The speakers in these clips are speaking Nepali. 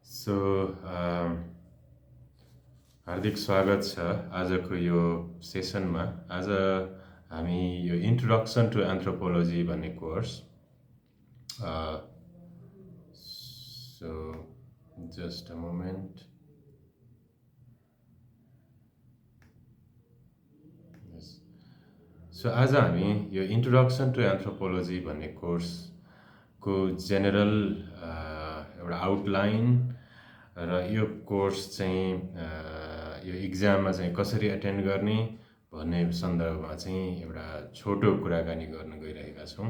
सो हार्दिक स्वागत छ आजको यो सेसनमा। आज हामी यो इन्ट्रोडक्सन टु एन्थ्रोपोलोजी भन्ने course so just a moment. So आज हामी यो इन्ट्रोडक्सन टु एन्थ्रोपोलोजी भन्ने कोर्सको जेनरल एउटा आउटलाइन र यो कोर्स चाहिँ यो इक्जाममा चाहिँ कसरी एटेन्ड गर्ने भन्ने सन्दर्भमा चाहिँ एउटा छोटो कुराकानी गर्न गइरहेका छौँ।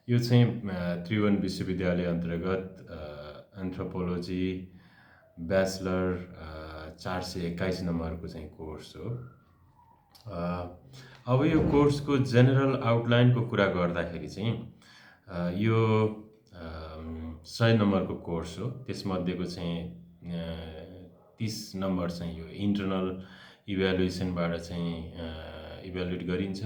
यो चाहिँ त्रिभुवन विश्वविद्यालय अन्तर्गत एन्थ्रोपोलोजी ब्याचलर 421 नम्बरको चाहिँ कोर्स हो। अब यो कोर्सको जेनरल आउटलाइनको कुरा गर्दाखेरि चाहिँ यो 100 नम्बरको कोर्स हो। त्यसमध्येको चाहिँ 30 नम्बर चाहिँ यो इन्टर्नल इभ्यालुएसनबाट चाहिँ इभ्यालुएट गरिन्छ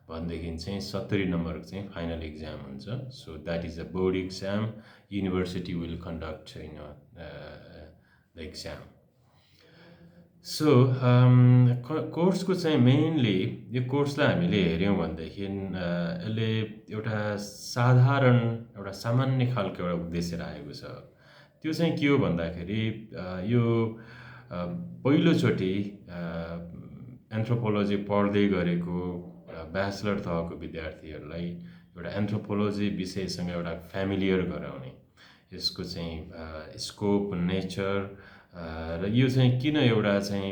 भनेदेखि चाहिँ 70 नम्बरको चाहिँ फाइनल इक्जाम हुन्छ। So that is a board exam university will conduct the exam. So कोर्सको चाहिँ मेनली यो कोर्सलाई हामीले हेऱ्यौँ भनेदेखि यसले एउटा साधारण एउटा सामान्य खालको एउटा उद्देश्य राखेको छ। त्यो चाहिँ के हो भन्दाखेरि यो पहिलोचोटि एन्थ्रोपोलोजी पढ्दै गरेको ब्याचलर तहको विद्यार्थीहरूलाई एउटा एन्थ्रोपोलोजी विषयसँग एउटा फ्यामिलियर गराउने, यसको चाहिँ स्कोप, नेचर र यो चाहिँ किन एउटा चाहिँ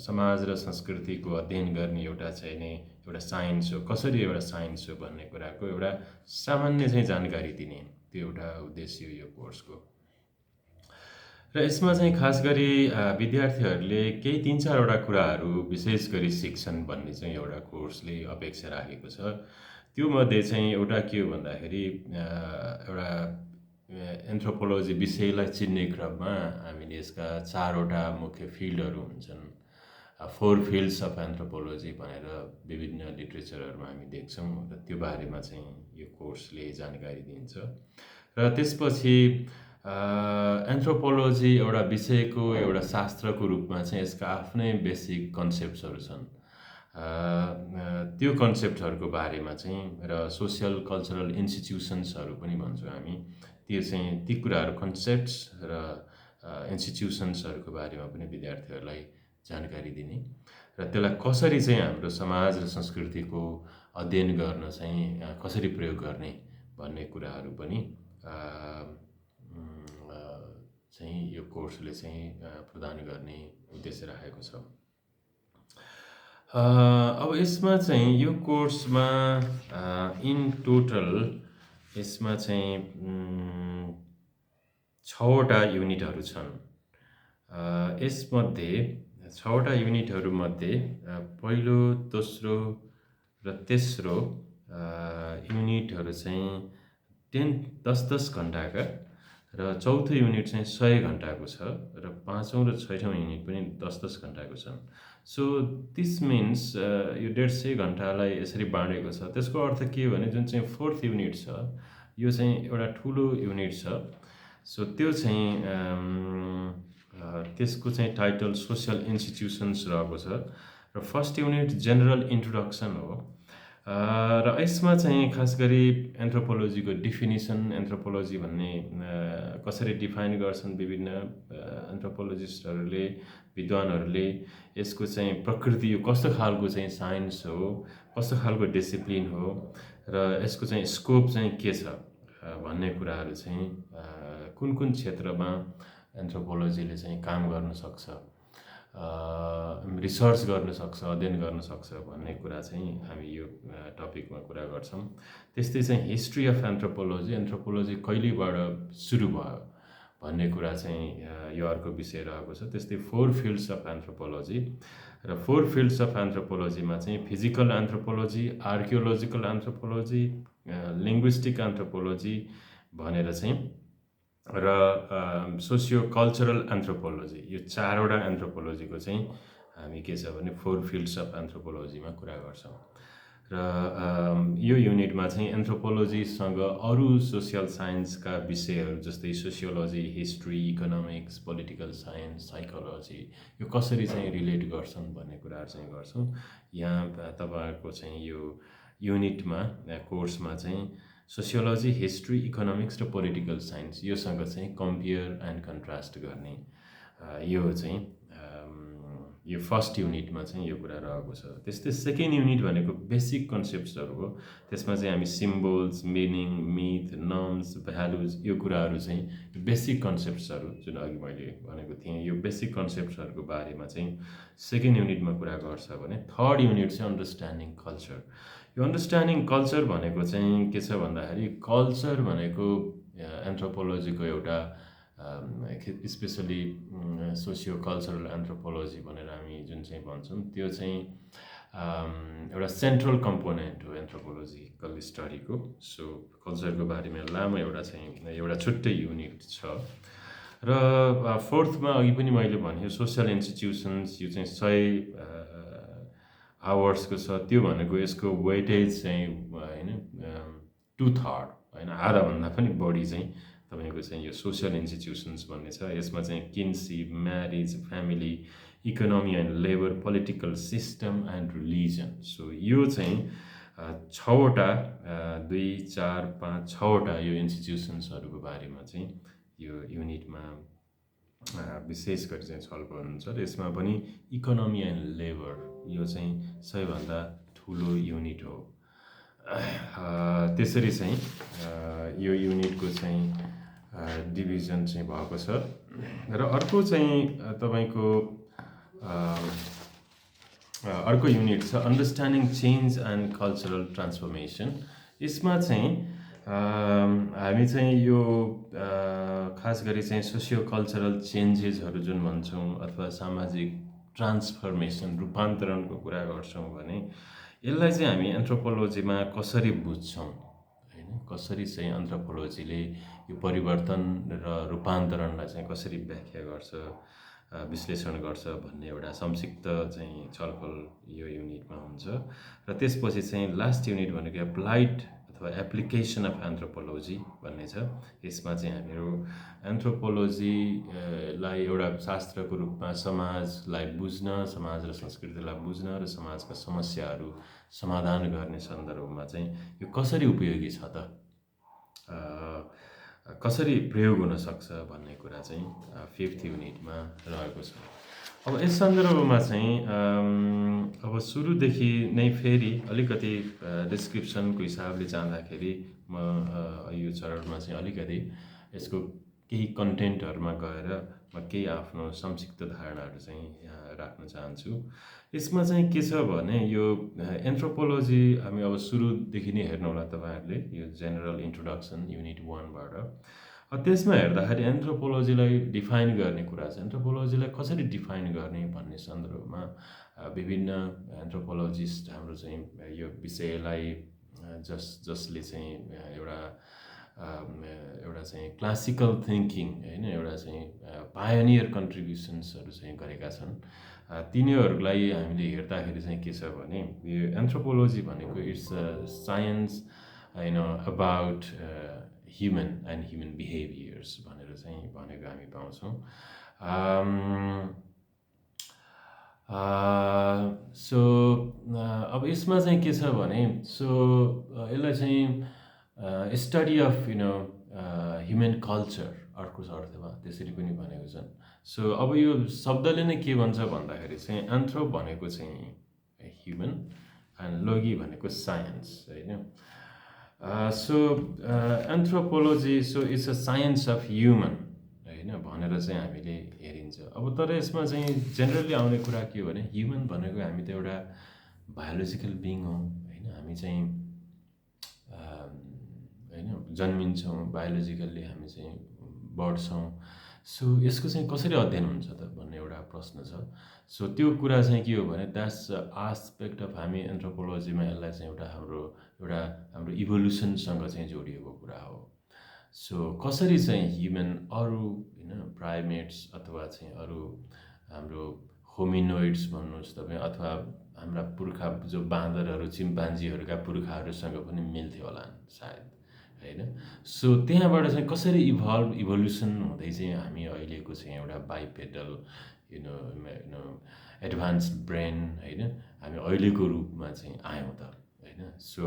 समाज र संस्कृतिको अध्ययन गर्ने एउटा चाहिँ नै एउटा साइन्स हो, कसरी एउटा साइन्स हो भन्ने कुराको एउटा सामान्य चाहिँ जानकारी दिने त्यो एउटा उद्देश्य हो यो कोर्सको। र यसमा चाहिँ खास गरी विद्यार्थीहरूले केही 3-4वटा कुराहरू विशेष गरी शिक्षण भन्ने चाहिँ एउटा कोर्सले अपेक्षा राखेको छ। त्यो मध्ये चाहिँ एउटा के हो भन्दाखेरि एउटा एन्थ्रोपोलोजी विषयलाई चिन्ने क्रममा हामीले यसका 4वटा मुख्य फिल्डहरू हुन्छन्। 4 फिल्ड्स अफ एन्थ्रोपोलोजी भनेर विभिन्न लिट्रेचरहरूमा हामी देख्छौँ र त्यो बारेमा चाहिँ यो कोर्सले जानकारी दिन्छ। र त्यसपछि एन्थ्रोपोलोजी एउटा विषयको एउटा शास्त्रको रूपमा चाहिँ यसका आफ्नै बेसिक कन्सेप्ट्सहरू छन्। त्यो कन्सेप्टहरूको बारेमा चाहिँ र सोसियल कल्चरल इन्स्टिट्युसन्सहरू पनि भन्छौँ हामी, त्यो चाहिँ ती कुराहरू कन्सेप्ट्स र इन्स्टिट्युसन्सहरूको बारेमा पनि विद्यार्थीहरूलाई जानकारी दिने र त्यसलाई कसरी चाहिँ हाम्रो समाज र संस्कृतिको अध्ययन गर्न चाहिँ कसरी प्रयोग गर्ने भन्ने कुराहरू पनि चाहिँ यो कोर्सले चाहिँ प्रदान गर्ने उद्देश्य राखेको छ। अब यसमा चाहिँ यो कोर्समा इन टोटल यसमा चाहिँ 6वटा युनिटहरू छन्। यसमध्ये 6वटा युनिटहरूमध्ये पहिलो, दोस्रो र तेस्रो युनिटहरू चाहिँ 10-10 घन्टाका र चौथो युनिट चाहिँ 100 घन्टाको छ र 5औं र 6औं युनिट पनि 10-10 घन्टाको छन्। सो दिस मिन्स यो 150 घन्टालाई यसरी बाँडेको छ। त्यसको अर्थ के हो भने जुन चाहिँ 4th युनिट छ यो चाहिँ एउटा ठुलो युनिट छ। सो त्यो चाहिँ त्यसको चाहिँ टाइटल सोसियल इन्स्टिट्युसन्स रहेको छ र फर्स्ट युनिट जेनरल इन्ट्रोडक्सन हो। र यसमा चाहिँ खास गरी एन्थ्रोपोलोजीको डिफिनिसन, एन्थ्रोपोलोजी भन्ने कसरी डिफाइन गर्छन् विभिन्न एन्थ्रोपोलोजिस्टहरूले, विद्वानहरूले, यसको चाहिँ प्रकृति यो कस्तो खालको चाहिँ साइन्स हो, कस्तो खालको डिसिप्लिन हो र यसको चाहिँ स्कोप चाहिँ के छ भन्ने कुराहरू चाहिँ कुन कुन क्षेत्रमा एन्थ्रोपोलोजीले चाहिँ काम गर्न सक्छ, रिसर्च गर्न सक्छ, अध्ययन गर्न सक्छ भन्ने कुरा चाहिँ हामी यो टपिकमा कुरा गर्छौँ। त्यस्तै चाहिँ हिस्ट्री अफ एन्थ्रोपोलोजी, एन्थ्रोपोलोजी कहिलेबाट सुरु भयो भन्ने कुरा चाहिँ यो अर्को विषय रहेको छ। त्यस्तै 4 फिल्ड्स अफ एन्थ्रोपोलोजी र 4 फिल्ड्स अफ एन्थ्रोपोलोजीमा चाहिँ physical anthropology, archaeological anthropology, linguistic anthropology भनेर चाहिँ र सोसियो कल्चरल एन्थ्रोपोलोजी, यो 4वटा एन्थ्रोपोलोजीको चाहिँ हामी के छ भने 4 फिल्ड्स अफ एन्थ्रोपोलोजीमा कुरा गर्छौँ। र यो युनिटमा चाहिँ एन्थ्रोपोलोजीसँग अरू सोसियल साइन्सका विषयहरू जस्तै sociology, history, economics, political science, psychology यो कसरी चाहिँ रिलेट गर्छन् भन्ने कुराहरू चाहिँ गर्छौँ। यहाँ तपाईँहरूको चाहिँ यो युनिटमा कोर्समा चाहिँ सोसियोलोजी, हिस्ट्री, इकोनोमिक्स र पोलिटिकल साइन्स योसँग चाहिँ कम्पेयर एन्ड कन्ट्रास्ट गर्ने यो चाहिँ यो फर्स्ट युनिटमा चाहिँ यो कुरा रहेको छ। त्यस्तै सेकेन्ड युनिट भनेको बेसिक कन्सेप्ट्सहरू हो। त्यसमा चाहिँ हामी symbols, meaning, myth, norms, values यो कुराहरू चाहिँ बेसिक कन्सेप्ट्सहरू जुन अघि मैले भनेको थिएँ यो बेसिक कन्सेप्ट्सहरूको बारेमा चाहिँ सेकेन्ड युनिटमा कुरा गर्छ भने थर्ड युनिट चाहिँ अन्डरस्ट्यान्डिङ कल्चर। यो अन्डरस्ट्यान्डिङ कल्चर भनेको चाहिँ के छ भन्दाखेरि कल्चर भनेको एन्थ्रोपोलोजीको एउटा स्पेसली सोसियो कल्चरल एन्थ्रोपोलोजी भनेर हामी जुन चाहिँ भन्छौँ त्यो चाहिँ एउटा सेन्ट्रल कम्पोनेन्ट हो एन्थ्रोपोलोजिकल स्टडीको। सो कल्चरको बारेमा लामो एउटा छुट्टै युनिट छ। र फोर्थमा अघि पनि मैले भने सोसियल इन्स्टिट्युसन्स यो चाहिँ 100 आवर्सको छ। त्यो भनेको यसको वेटेज चाहिँ होइन 2/3 होइन आधाभन्दा पनि बढी चाहिँ तपाईँको चाहिँ यो सोसियल इन्स्टिट्युसन्स भन्ने छ। यसमा चाहिँ kinship, marriage, family, economy and labour, political system and religion. So यो चाहिँ 6वटा 2, 4, 5, 6वटा यो इन्स्टिट्युसन्सहरूको बारेमा चाहिँ यो युनिटमा विशेष गरी चाहिँ छलफल हुन्छ। र यसमा पनि इकोनोमी एन्ड लेबर यो चाहिँ सबैभन्दा ठुलो युनिट हो। त्यसरी चाहिँ यो युनिटको चाहिँ डिभिजन चाहिँ भएको छ। र अर्को चाहिँ तपाईँको अर्को युनिट छ understanding change and cultural transformation. यसमा चाहिँ हामी चाहिँ यो खास गरी चाहिँ सोसियो कल्चरल चेन्जेसहरू जुन भन्छौँ अथवा सामाजिक ट्रान्सफर्मेसन रूपान्तरणको कुरा गर्छौँ भने यसलाई चाहिँ हामी एन्थ्रोपोलोजीमा कसरी बुझ्छौँ होइन, कसरी चाहिँ एन्थ्रोपोलोजीले यो परिवर्तन र रूपान्तरणलाई चाहिँ कसरी व्याख्या गर्छ, विश्लेषण गर्छ भन्ने एउटा संक्षिप्त चाहिँ छलफल यो युनिटमा हुन्छ। र त्यसपछि चाहिँ लास्ट युनिट भनेको एप्लाइड अथवा एप्लिकेसन अफ एन्थ्रोपोलोजी भन्ने छ। यसमा चाहिँ हामीहरू एन्थ्रोपोलोजीलाई एउटा शास्त्रको रूपमा समाजलाई बुझ्न, समाज र संस्कृतिलाई बुझ्न र समाजका समस्याहरू समाधान गर्ने सन्दर्भमा चाहिँ यो कसरी उपयोगी छ त, कसरी प्रयोग हुन सक्छ भन्ने कुरा चाहिँ 5th युनिटमा रहेको छ। अब यस सन्दर्भमा चाहिँ अब सुरुदेखि नै फेरि अलिकति डिस्क्रिप्सनको हिसाबले जाँदाखेरि म यो चरणमा चाहिँ अलिकति यसको केही कन्टेन्टहरूमा गएर म केही आफ्नो संक्षिप्त धारणाहरू चाहिँ राख्न चाहन्छु। यसमा चाहिँ के छ भने यो एन्थ्रोपोलोजी हामी अब सुरुदेखि नै हेर्नु होला तपाईँहरूले यो जेनरल इन्ट्रोडक्सन युनिट 1बाट। त्यसमा हेर्दाखेरि एन्थ्रोपोलोजीलाई डिफाइन गर्ने कुरा छ। एन्थ्रोपोलोजीलाई कसरी डिफाइन गर्ने भन्ने सन्दर्भमा विभिन्न एन्थ्रोपोलोजिस्ट हाम्रो चाहिँ यो विषयलाई जसले चाहिँ एउटा चाहिँ क्लासिकल थिङ्किङ होइन एउटा चाहिँ पायोनियर कन्ट्रिब्युसन्सहरू चाहिँ गरेका छन्। तिनीहरूलाई हामीले हेर्दाखेरि चाहिँ के छ भने यो एन्थ्रोपोलोजी भनेको it's a science about human and human behaviours भनेर चाहिँ भनेको हामी पाउँछौँ। सो अब यसमा चाहिँ के छ भने यसलाई चाहिँ स्टडी अफ ह्युमन कल्चर अर्को अर्थमा त्यसरी पनि भनेको छन्। सो अब यो शब्दले नै के भन्छ भन्दाखेरि चाहिँ एन्थ्रो भनेको चाहिँ ह्युमन एन्ड लोगी भनेको साइन्स होइन। So anthropology it's a science of human होइन भनेर चाहिँ हामीले हेरिन्छ। अब तर यसमा चाहिँ जेनरली आउने कुरा के हो भने ह्युमन भनेको हामी त एउटा बायोलोजिकल बिङ हौँ होइन। हामी चाहिँ होइन जन्मिन्छौँ, बायोलोजिकल्ली हामी चाहिँ बढ्छौँ। सो यसको चाहिँ कसरी अध्ययन हुन्छ त भन्ने एउटा प्रश्न छ। सो त्यो कुरा चाहिँ के हो भने द्याट्स आस्पेक्ट अफ हामी एन्थ्रोपोलोजीमा यसलाई चाहिँ हाम्रो इभोल्युसनसँग चाहिँ जोडिएको कुरा हो। सो कसरी चाहिँ ह्युमन अरू होइन प्राइमेट्स अथवा चाहिँ अरू हाम्रो होमिनोइड्स भन्नुहोस् तपाईँ, अथवा हाम्रा पुर्खा जो बाँदरहरू चिम्पान्जीहरूका पुर्खाहरूसँग पनि मिल्थ्यो होला सायद, होइन? सो त्यहाँबाट चाहिँ कसरी इभोल्युसन हुँदै चाहिँ हामी अहिलेको चाहिँ एउटा बाइपेडल एडभान्स्ड ब्रेन, होइन, हामी अहिलेको रूपमा चाहिँ आयौँ त, होइन? सो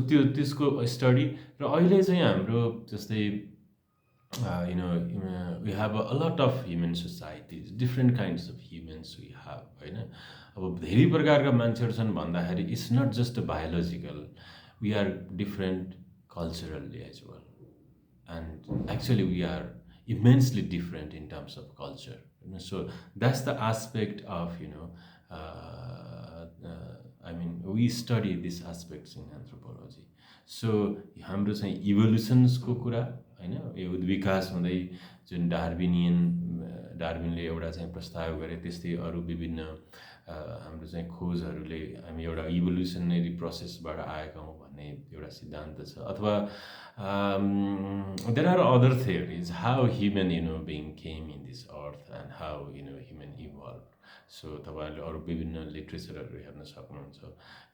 त्यसको स्टडी र अहिले चाहिँ हाम्रो जस्तै we have a lot of human societies, different kinds of humans we have, होइन? अब धेरै प्रकारका मान्छेहरू छन् भन्दाखेरि it's not just biological, we are different culturally as well, and actually we are immensely different in terms of culture. So that's the aspect of I mean we study these aspects in anthropology. So हाम्रो चाहिँ इभोल्युसन्सको कुरा, होइन, यो विकास हुँदै जुन डार्विनले एउटा चाहिँ प्रस्ताव गरे, त्यस्तै अरू विभिन्न हाम्रो चाहिँ खोजहरूले हामी एउटा इभोल्युसनरी प्रोसेसबाट आएका हौँ भन्ने एउटा सिद्धान्त छ। अथवा there are other theories how human being came in this earth and how human evolved. So तपाईँहरूले अरू विभिन्न लिट्रेचरहरू हेर्न सक्नुहुन्छ,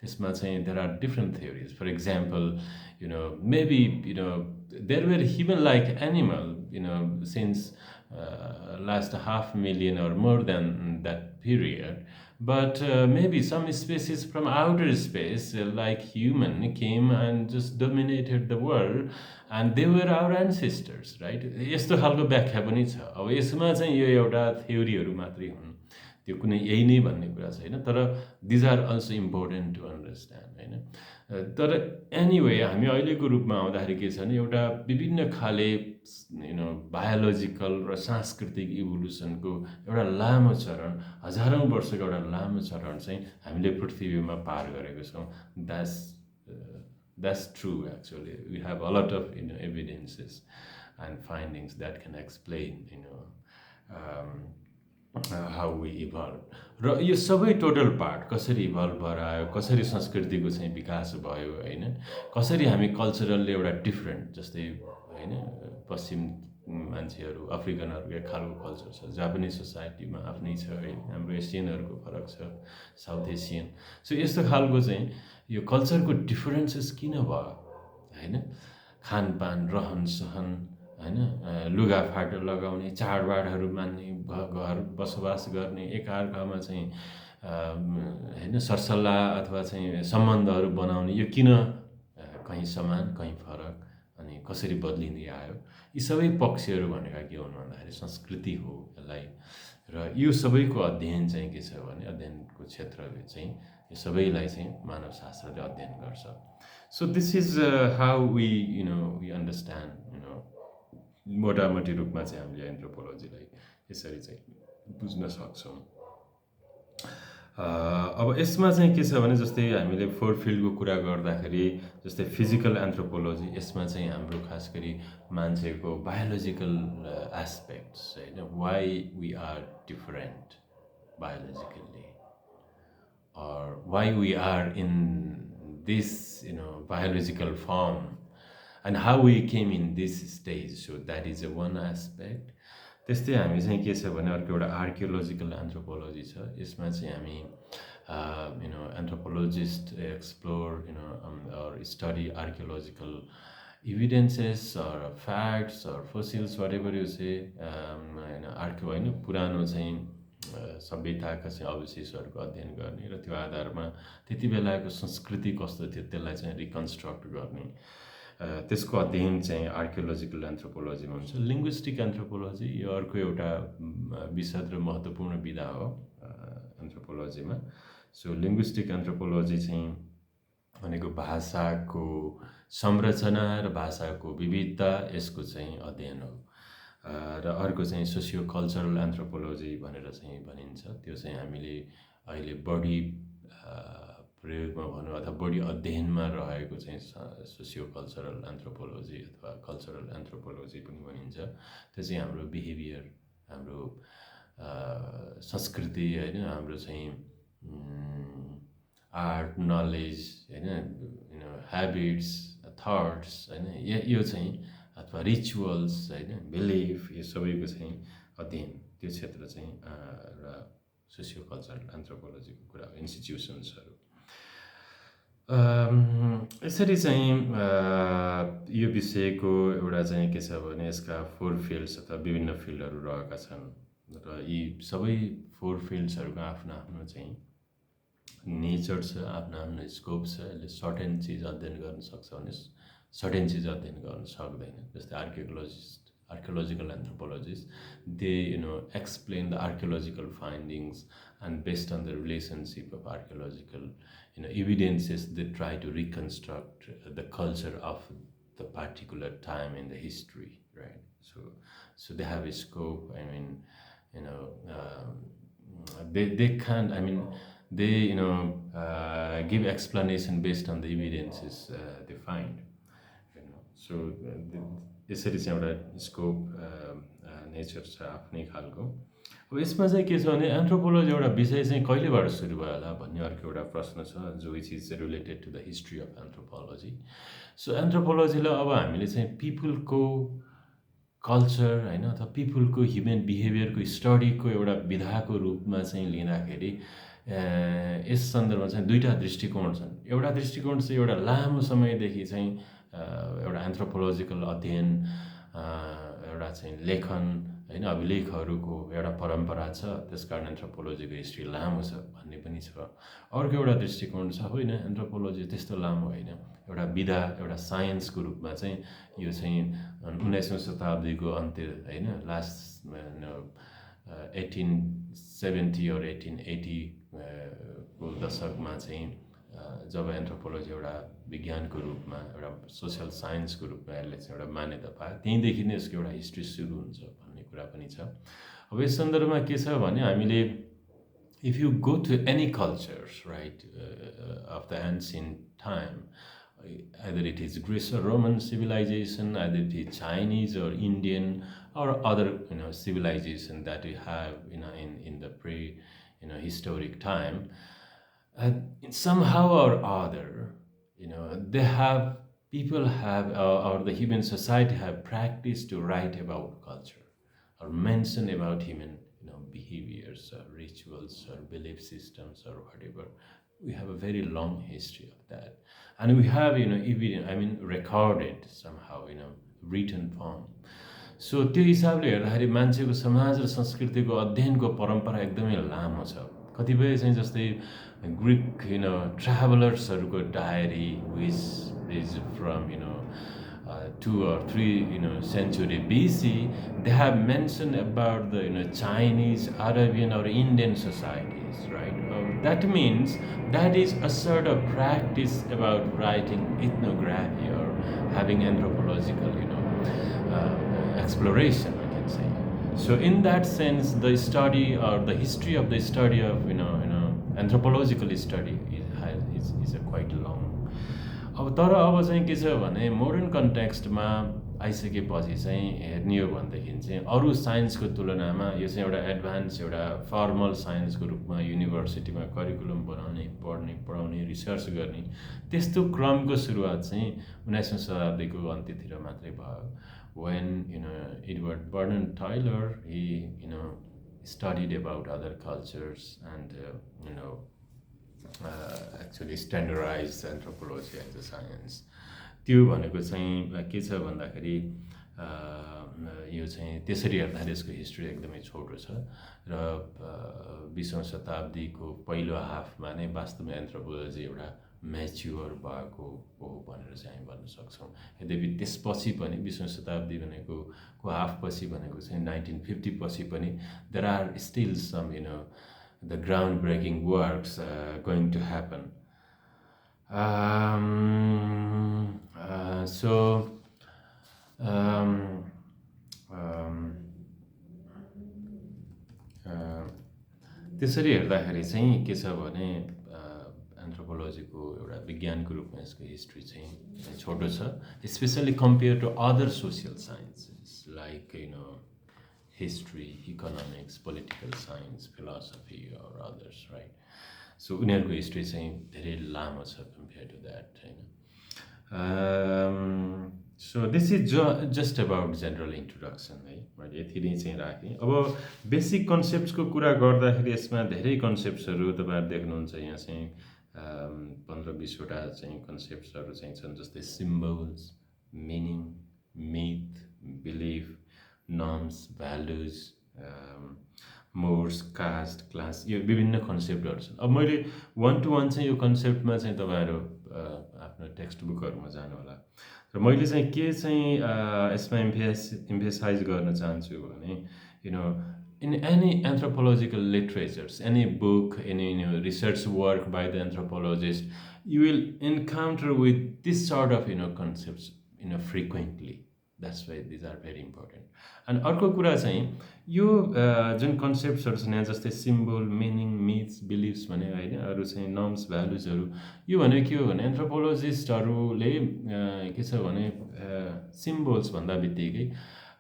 त्यसमा चाहिँ there are different theories. For example, maybe there were human like animal since last 500,000 or more than that period, but maybe some species from outer space like human came and just dominated the world and they were our ancestors, right? यस्तो खालको व्याख्या पनि छ। अब यसमा चाहिँ यो एउटा थ्योरीहरू मात्रै हुन्, त्यो कुनै यही नै भन्ने कुरा छैन, तर these are also important to understand, होइन? तर एनिवे हामी अहिलेको रूपमा आउँदाखेरि के छ भने एउटा विभिन्न खाले बायोलोजिकल र सांस्कृतिक इभोल्युसनको एउटा लामो चरण, हजारौँ वर्षको एउटा लामो चरण चाहिँ हामीले पृथ्वीमा पार गरेको छौँ। That's true actually. We have a lot of evidences and findings that can explain how we evolve. र यो सबै टोटल पार्ट कसरी इभल्भ भएर आयो, कसरी संस्कृतिको चाहिँ विकास भयो, होइन, कसरी हामी कल्चरल्ली एउटा डिफ्रेन्ट, जस्तै होइन पश्चिम मान्छेहरू अफ्रिकनहरूको एक खालको कल्चर छ, जापानिज सोसाइटीमा आफ्नै छ, है, हाम्रो एसियनहरूको फरक छ, साउथ एसियन। सो यस्तो खालको चाहिँ यो कल्चरको डिफरेन्सेस किन भयो, होइन, खानपान, रहन सहन, होइन, लुगाफाटा लगाउने, चाडबाडहरू मान्ने, घर बसोबास गर्ने, एकअर्कामा चाहिँ होइन सरसल्लाह अथवा चाहिँ सम्बन्धहरू बनाउने, यो किन कहीँ समान कहीँ फरक अनि कसरी बदलिँदै आयो, यी सबै पक्षहरू भनेका के हुन् भन्दाखेरि संस्कृति हो यसलाई। र यो सबैको अध्ययन चाहिँ के छ भने अध्ययनको क्षेत्रले चाहिँ यो सबैलाई चाहिँ मानवशास्त्रले अध्ययन गर्छ। So this is how we understand मोटामोटी रूपमा चाहिँ हामीले एन्थ्रोपोलोजीलाई यसरी चाहिँ बुझ्न सक्छौँ। अब यसमा चाहिँ के छ भने जस्तै हामीले फोर फिल्डको कुरा गर्दाखेरि जस्तै फिजिकल एन्थ्रोपोलोजी, यसमा चाहिँ हाम्रो खास गरी मान्छेको बायोलोजिकल एस्पेक्ट्स, होइन, why we are different biologically or why we are in this biological form and how we came in this stage. So that is one aspect. त्यस्तै हामी चाहिँ के छ भने अर्को एउटा आर्कियोलोजिकल एन्थ्रोपोलोजी छ। यसमा चाहिँ हामी anthropologist explore or study archaeological evidences or facts or fossils, whatever you say, archaeo होइन पुरानो चाहिँ सभ्यताका चाहिँ अवशेषहरूको अध्ययन गर्ने र त्यो आधारमा त्यति बेलाको संस्कृति कस्तो थियो त्यसलाई चाहिँ रिकन्स्ट्रक्ट गर्ने, त्यसको अध्ययन चाहिँ आर्कियोलोजिकल एन्थ्रोपोलोजीमा हुन्छ। लिङ्ग्विस्टिक एन्थ्रोपोलोजी यो अर्को एउटा विशद र महत्त्वपूर्ण विधा हो एन्थ्रोपोलोजीमा। सो लिङ्ग्विस्टिक एन्थ्रोपोलोजी चाहिँ भनेको भाषाको संरचना र भाषाको विविधता, यसको चाहिँ अध्ययन हो। र अर्को चाहिँ सोसियो कल्चरल एन्थ्रोपोलोजी भनेर चाहिँ भनिन्छ। त्यो चाहिँ हामीले अहिले बढी प्रयोगमा भनौँ अथवा बढी अध्ययनमा रहेको चाहिँ सोसियो कल्चरल एन्थ्रोपोलोजी अथवा कल्चरल एन्थ्रोपोलोजी पनि भनिन्छ। त्यो चाहिँ हाम्रो बिहेभियर, हाम्रो संस्कृति, होइन, हाम्रो चाहिँ आर्ट, नलेज, होइन, ह्याबिट्स, थट्स, होइन, यो चाहिँ अथवा रिचुअल्स, होइन, बिलिफ, यो सबैको चाहिँ अध्ययन, त्यो क्षेत्र चाहिँ र सोसियो कल्चरल एन्थ्रोपोलोजीको कुरा हो, इन्स्टिट्युसन्सहरू। यसरी चाहिँ यो विषयको एउटा चाहिँ के छ भने यसका 4 फिल्ड्स अथवा विभिन्न फिल्डहरू रहेका छन् र यी सबै 4 फिल्ड्सहरूको आफ्नो आफ्नो चाहिँ नेचर छ, आफ्नो आफ्नो स्कोप छ। यसले सर्टेन चिज अध्ययन गर्न सक्छ भने सर्टेन चिज अध्ययन गर्न सक्दैन। जस्तै archaeological anthropologists, they explain the archaeological findings, and based on the relationship of archaeological evidences, they try to reconstruct the culture of the particular time in the history, right? So they have a scope. I mean, they can't. I mean, they give explanation based on the evidences they find. So यसरी चाहिँ एउटा स्कोप नेचर छ आफ्नै खालको। अब यसमा चाहिँ के छ भने एन्थ्रोपोलोजी एउटा विषय चाहिँ कहिलेबाट सुरु भयो होला भन्ने अर्को एउटा प्रश्न छ, जो which is related to the history of anthropology. So एन्थ्रोपोलोजीलाई अब हामीले चाहिँ पिपुलको कल्चर होइन अथवा पिपुलको ह्युमन बिहेभियरको स्टडीको एउटा विधाको रूपमा चाहिँ लिँदाखेरि यस सन्दर्भमा चाहिँ दुईवटा दृष्टिकोण छन्। एउटा दृष्टिकोण चाहिँ एउटा लामो समयदेखि चाहिँ एउटा एन्थ्रोपोलोजिकल अध्ययन, एउटा चाहिँ लेखन होइन अभिलेखहरूको एउटा परम्परा छ, त्यसकारण एन्थ्रोपोलोजीको हिस्ट्री लामो छ भन्ने पनि छ। अर्को एउटा दृष्टिकोण छ होइन एन्थ्रोपोलोजी त्यस्तो लामो होइन, एउटा विधा एउटा साइन्सको रूपमा चाहिँ यो चाहिँ 19औं शताब्दीको अन्त्य होइन लास्ट 1870 or 1880 को दशकमा चाहिँ जब एन्थ्रोपोलोजी एउटा विज्ञानको रूपमा एउटा सोसियल साइन्सको रूपमा यसले चाहिँ एउटा मान्यता पायो, त्यहीँदेखि नै यसको एउटा हिस्ट्री सुरु हुन्छ भन्ने कुरा पनि छ। अब यस सन्दर्भमा के छ भने हामीले if you go to any cultures right of the ancient time, either it is Greece or Roman civilization, either it is Chinese or Indian or other civilization that we have in the pre historic time, somehow or other people have or the human society have practiced to write about culture or mention about human behaviors or rituals or belief systems or whatever. We have a very long history of that, and we have even recorded somehow written form. So त्यो हिसाबले हेर्दाखेरि मान्छेको समाज र संस्कृतिको अध्ययनको परम्परा एकदमै लामो छ। कतिपय चाहिँ जस्तै ग्रीक ट्राभलर्सहरूको diary which is from 2 or 3 century BC, they have mentioned about the Chinese, Arabian or Indian societies, right? That means that is a sort of practice about writing ethnography or having anthropological exploration, I can say. So in that sense, the study or the history of the study of anthropological study is a quite long. अब तर अब चाहिँ के छ भने मोडर्न कन्टेक्स्टमा आइसकेपछि चाहिँ हेर्ने हो भनेदेखि चाहिँ अरू साइन्सको तुलनामा यो चाहिँ एउटा एडभान्स एउटा फर्मल साइन्सको रूपमा युनिभर्सिटीमा करिकुलम बनाउने पढाउने रिसर्च गर्ने त्यस्तो क्रमको सुरुवात चाहिँ 19औं शताब्दीको अन्त्यतिर मात्रै भयो। when Edward Vernon Tyler he studied about other cultures and actually standardized anthropology as a science. त्यो भनेको चाहिँ के छ भन्दाखेरि यो चाहिँ त्यसरी हेर्दाखेरि यसको हिस्ट्री एकदमै छोटो छ र 20औं शताब्दीको पहिलो हाफमा नै वास्तवमा एन्थ्रोपोलोजी एउटा म्याच्योर भएको हो भनेर चाहिँ हामी भन्न सक्छौँ। यद्यपि त्यसपछि पनि 20औं शताब्दी भनेको को हाफपछि भनेको चाहिँ 1950 पछि पनि there are still some the groundbreaking works going to happen. त्यसरी हेर्दाखेरि चाहिँ के छ भने एन्थ्रोपोलोजीको एउटा विज्ञानको रूपमा यसको हिस्ट्री चाहिँ छोटो छ, specially compare to other social sciences like history, economics, political science, philosophy or others, right? So उनीहरूको हिस्ट्री चाहिँ धेरै लामो छ कम्पेयर टु द्याट होइन। So this is just about general introduction है, मैले यति नै चाहिँ राखेँ। अब बेसिक कन्सेप्ट्सको कुरा गर्दाखेरि यसमा धेरै कन्सेप्ट्सहरू तपाईँहरू देख्नुहुन्छ यहाँ चाहिँ 15-20वटा चाहिँ कन्सेप्ट्सहरू चाहिँ छन्, जस्तै symbols, meaning, myth, belief, norms, values, modes, caste, class, यो विभिन्न कन्सेप्टहरू छन्। अब मैले 1 to 1 चाहिँ यो कन्सेप्टमा चाहिँ तपाईँहरू आफ्नो टेक्स्ट बुकहरूमा जानु होला। र मैले चाहिँ के चाहिँ यसमा इम्फेसाइज गर्न चाहन्छु भने, in any anthropological literatures, any book, any research work by the anthropologist, you will encounter with this sort of concepts frequently. That's why these are very important. And अर्को कुरा चाहिँ यो जुन कन्सेप्ट्सहरू छन् यहाँ, जस्तै सिम्बल, मिनिङ, मिथ्स, बिलिफ्स भने होइन, अरू चाहिँ नर्म्स, भ्यालुजहरू, यो भनेको के हो भने एन्थ्रोपोलोजिस्टहरूले के छ भने सिम्बल्स भन्दा बित्तिकै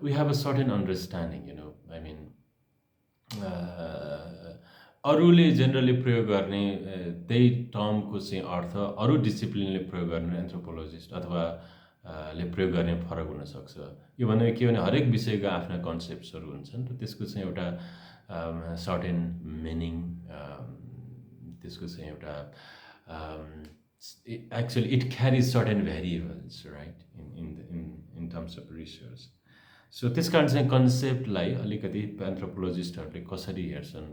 we have a certain understanding, I mean अरूले जेनरली प्रयोग गर्ने त्यही टर्मको चाहिँ अर्थ अरू डिसिप्लिनले प्रयोग गर्ने एन्थ्रोपोलोजिस्ट अथवा ले प्रयोग गर्ने फरक हुनसक्छ। यो भनेको के भने हरेक विषयका आफ्ना कन्सेप्ट्सहरू हुन्छन् र त्यसको चाहिँ एउटा सर्टेन मिनिङ, त्यसको चाहिँ एउटा actually it क्यारिज certain variables, right, in terms of research. So त्यस कारण चाहिँ कन्सेप्टलाई अलिकति एन्थ्रोपोलोजिस्टहरूले कसरी हेर्छन्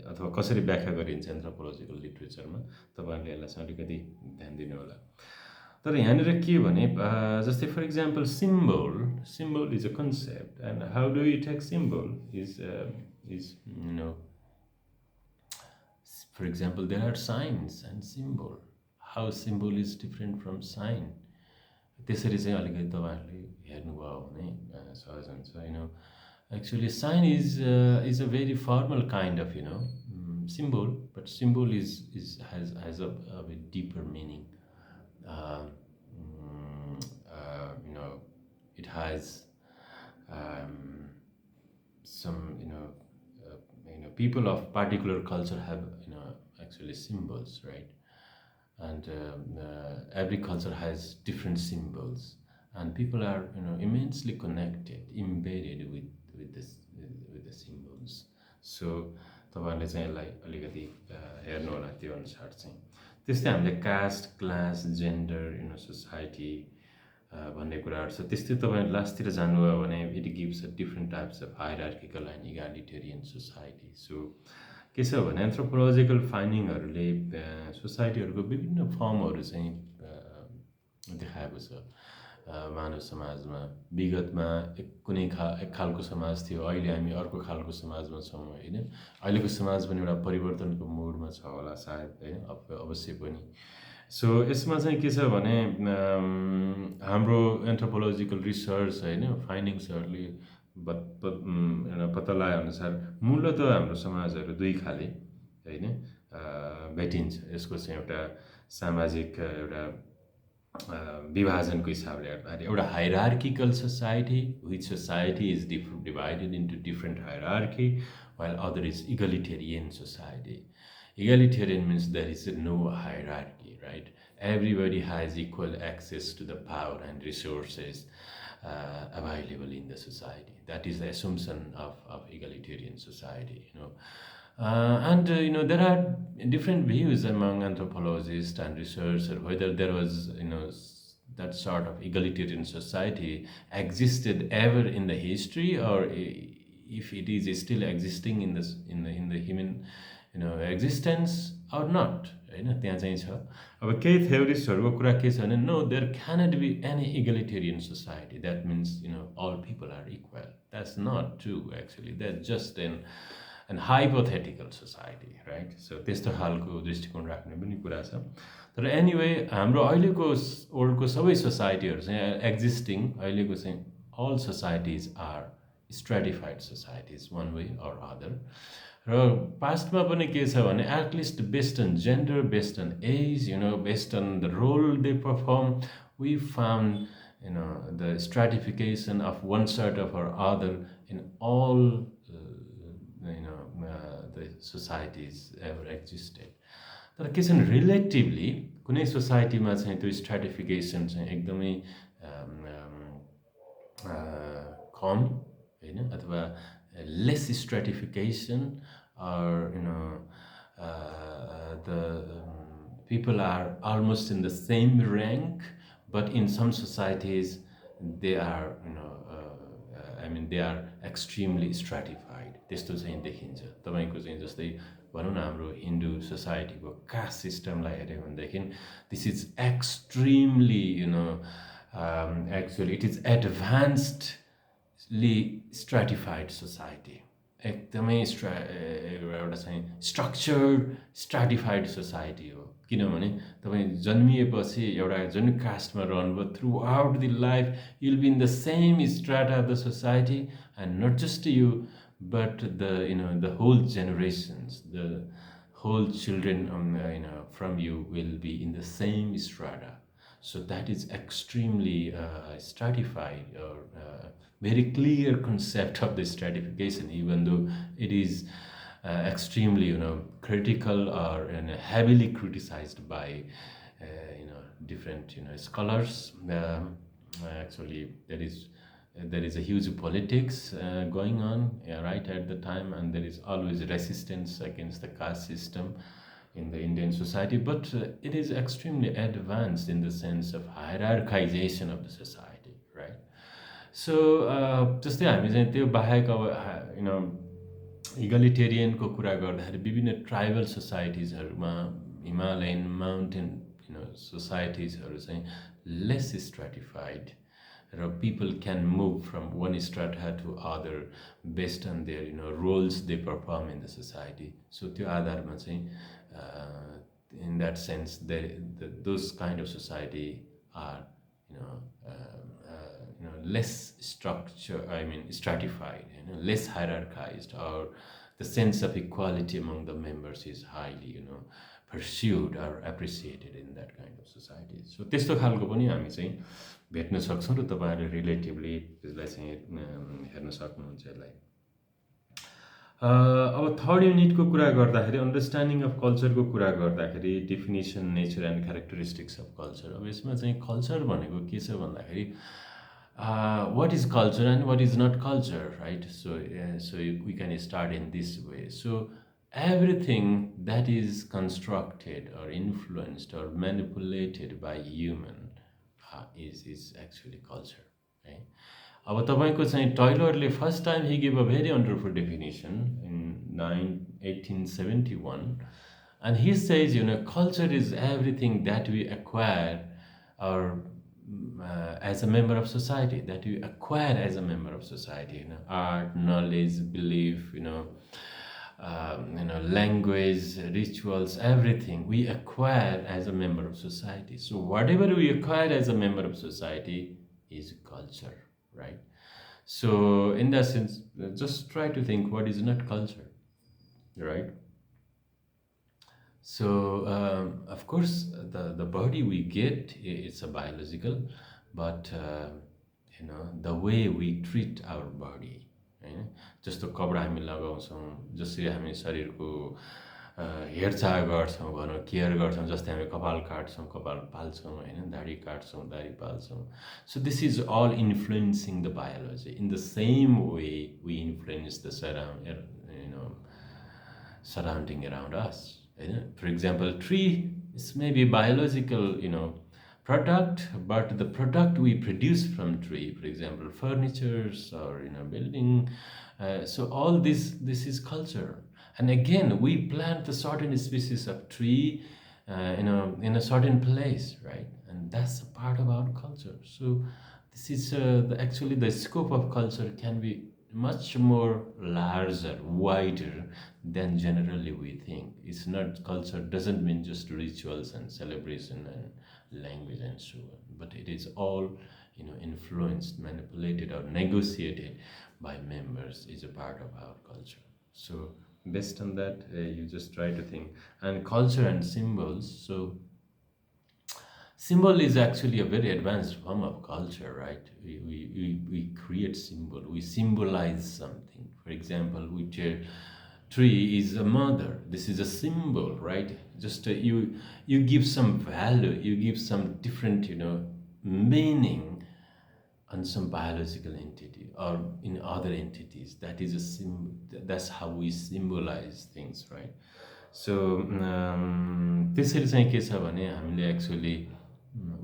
अथवा कसरी व्याख्या गरिन्छ एन्थ्रोपोलोजिकल लिट्रेचरमा, तपाईँहरूले यसलाई चाहिँ अलिकति ध्यान दिनु होला। तर यहाँनिर के भने जस्तै for example symbol is a concept, and how do you take symbol is for example, there are signs and symbol. How symbol is different from sign? त्यसरी चाहिँ अलिकति तपाईँहरूले हेर्नुभयो भने सहज हुन्छ। Actually, sign is a very formal kind of symbol, but symbol has a very deeper meaning. It has some people of particular culture have actually symbols, right? And every culture has different symbols, and people are immensely connected, embedded with the symbols. So तपाईँहरूले चाहिँ यसलाई अलिकति हेर्नु होला त्यो अनुसार चाहिँ। त्यस्तै हामीले कास्ट, क्लास, जेन्डर, सोसाइटी भन्ने कुराहरू छ। त्यस्तै तपाईँ लास्टतिर जानुभयो भने it gives a different types of hierarchical and egalitarian society. So के छ भने एन्थ्रोपोलोजिकल फाइन्डिङहरूले सोसाइटीहरूको विभिन्न फर्महरू चाहिँ देखाएको छ। मानव समाजमा विगतमा एक खालको समाज थियो, अहिले हामी अर्को खालको समाजमा छौँ होइन। अहिलेको समाज पनि एउटा परिवर्तनको मोडमा छ होला सायद होइन, अवश्य पनि। सो यसमा चाहिँ के छ भने हाम्रो एन्थ्रोपोलोजिकल रिसर्च होइन फाइन्डिङ्सहरूले पत्ता लगाए अनुसार मूलत हाम्रो समाजहरू दुई खाले होइन भेटिन्छ। यसको चाहिँ एउटा सामाजिक एउटा विभाजनको हिसाबले हेर्दाखेरि एउटा hierarchical society, which society is divided into different hierarchy, while other is egalitarian society. Egalitarian means there is no hierarchy, right? Everybody has equal access to the power and resources available in the society. That is the assumption of egalitarian society, and there are different views among anthropologists and researchers whether there was that sort of egalitarian society existed ever in the history, or if it is still existing in the human existence or not होइन। त्यहाँ चाहिँ छ। अब केही थ्योरिस्टहरूको कुरा के छ भने no there cannot be any egalitarian society that means all people are equal. That's not true actually, that's just an hypothetical society, right. So त्यस्तो खालको दृष्टिकोण राख्ने पनि कुरा छ। तर एनिवे हाम्रो अहिलेको वर्ल्डको सबै सोसाइटीहरू चाहिँ एक्जिस्टिङ अहिलेको चाहिँ all societies are stratified societies one way or other. र पास्टमा पनि के छ भने at least based on gender, based on age, based on the role they perform, we found the stratification of one sort of or other in all the societies ever existed. तर के छ भने रिलेटिभली कुनै सोसाइटीमा चाहिँ त्यो स्ट्राटिफिकेसन चाहिँ एकदमै कम होइन, अथवा lace stratification, or the people are almost in the same rank, but in some societies they are I mean they are extremely stratified. त्यस्तो चाहिँ देखिन्छ। तपाईको चाहिँ जस्तै भनौँ न हाम्रो हिन्दू सोसाइटीको कास्ट सिस्टमलाई हेऱ्यो भनेदेखि this is extremely actually it is advancedly stratified society, एकदमै एउटा चाहिँ स्ट्रक्चर्ड स्ट्राटिफाइड सोसाइटी हो। किनभने तपाईँ जन्मिएपछि एउटा जुन कास्टमा रहनुभयो throughout the life you will be in the same strata of the society, and not just you but the whole generations, the whole children from you will be in the same strata. So that is extremely stratified, or very clear concept of the stratification, even though it is extremely critical, or heavily criticized by different scholars. Actually there is a huge politics going on right at the time, and there is always resistance against the caste system in the Indian society, but it is extremely advanced in the sense of hierarchization of the society, right? So जस्तै हामी चाहिँ त्यो बाहेक अब इगलिटेरियनको कुरा गर्दाखेरि विभिन्न ट्राइबल सोसाइटिजहरूमा हिमालयन माउन्टेन सोसाइटिजहरू चाहिँ lace stratified, people can move from one strata to other based on their roles they perform in the society. So त्यो आधारमा चाहिँ in that sense those kind of society are less stratified, less hierarchized, or the sense of equality among the members is highly pursued or appreciated in that kind of society. So त्यस्तो खालको पनि हामी चाहिँ भेट्न सक्छौँ, र तपाईँहरूले रिलेटिभली त्यसलाई चाहिँ हेर्न सक्नुहुन्छ यसलाई। अब थर्ड युनिटको कुरा गर्दाखेरि अन्डरस्ट्यान्डिङ अफ कल्चरको कुरा गर्दाखेरि definition, nature and characteristics of culture. अब यसमा चाहिँ कल्चर भनेको के छ भन्दाखेरि what is culture and what is not culture, right? So we can start in this way. So everything that is constructed or influenced or manipulated by human is actually culture, right? अब तपाईको चाहिँ टयलरले first time he gave a very wonderful definition in 1871, and he says culture is everything that we acquire, or as a member of society, that we acquire as a member of society, art, knowledge, belief, language, rituals, everything we acquire as a member of society. So whatever we acquire as a member of society is culture, right? So in that sense, just try to think what is not culture, right? So of course the body we get, it's a biological, but the way we treat our body, हैन, जस्तो कपडा हामी लगाउँछौँ, जसरी हामी शरीरको हेरचाह गर्छौँ, भनौँ केयर गर्छौँ, जस्तै हामी कपाल काट्छौँ, कपाल पाल्छौँ, हैन, दाढी काट्छौँ, दाढी पाल्छौँ. So this is all influencing the biology. In the same way we influence the surrounding around us. For example, tree is maybe biological, product, but the product we produce from tree, for example, furnitures or building. So all this is culture. And again, we plant a certain species of tree, in a certain place, right? And that's a part of our culture. So this is actually the scope of culture can be much more larger, wider than generally we think. It's not, culture doesn't mean just rituals and celebration and language and so on, but it is all influenced, manipulated, or negotiated by members, is a part of our culture. So based on that, you just try to think. And culture and symbols. So symbol is actually a very advanced form of culture, right? We create symbol, we symbolize something. For example, we tree is a mother. This is a symbol, right? Just you give some value, you give some different, meaning on some biological entity or in other entities. That is a symbol. That's how we symbolize things, right? So त्यसरी चाहिँ के छ भने हामीले actually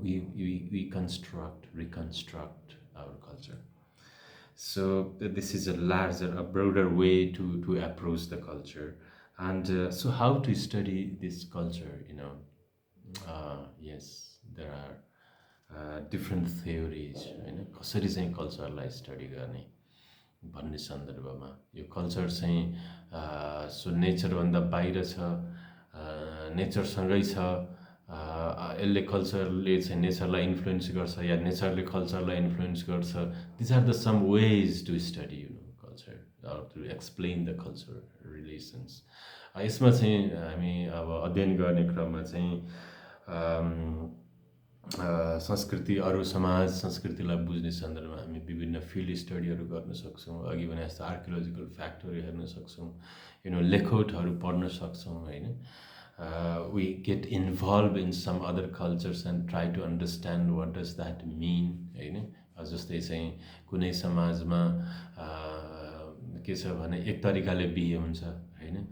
we construct, reconstruct our culture. So this is a larger, a broader way to approach the culture. And so how to study this culture, yes, there are different theories, कसरी चाहिँ कल्चरलाई स्टडी गर्ने भन्ने सन्दर्भमा यो कल्चर चाहिँ सो नेचरभन्दा बाहिर छ, नेचरसँगै छ, यसले कल्चरले चाहिँ नेचरलाई इन्फ्लुएन्स गर्छ या नेचरले कल्चरलाई इन्फ्लुएन्स गर्छ. These are the some ways to study culture or to explain the culture relations. यसमा चाहिँ हामी अब अध्ययन गर्ने क्रममा चाहिँ संस्कृति, अरू समाज संस्कृतिलाई बुझ्ने सन्दर्भमा हामी विभिन्न फिल्ड स्टडीहरू गर्न सक्छौँ. अघि भने जस्तो आर्कियोलोजिकल फ्याक्टहरू हेर्न सक्छौँ, लेखौटहरू पढ्न सक्छौँ, होइन. We get involved in some other cultures and try to understand what does that mean, होइन. जस्तै चाहिँ कुनै समाजमा के छ भने एक तरिकाले बिहे हुन्छ, होइन.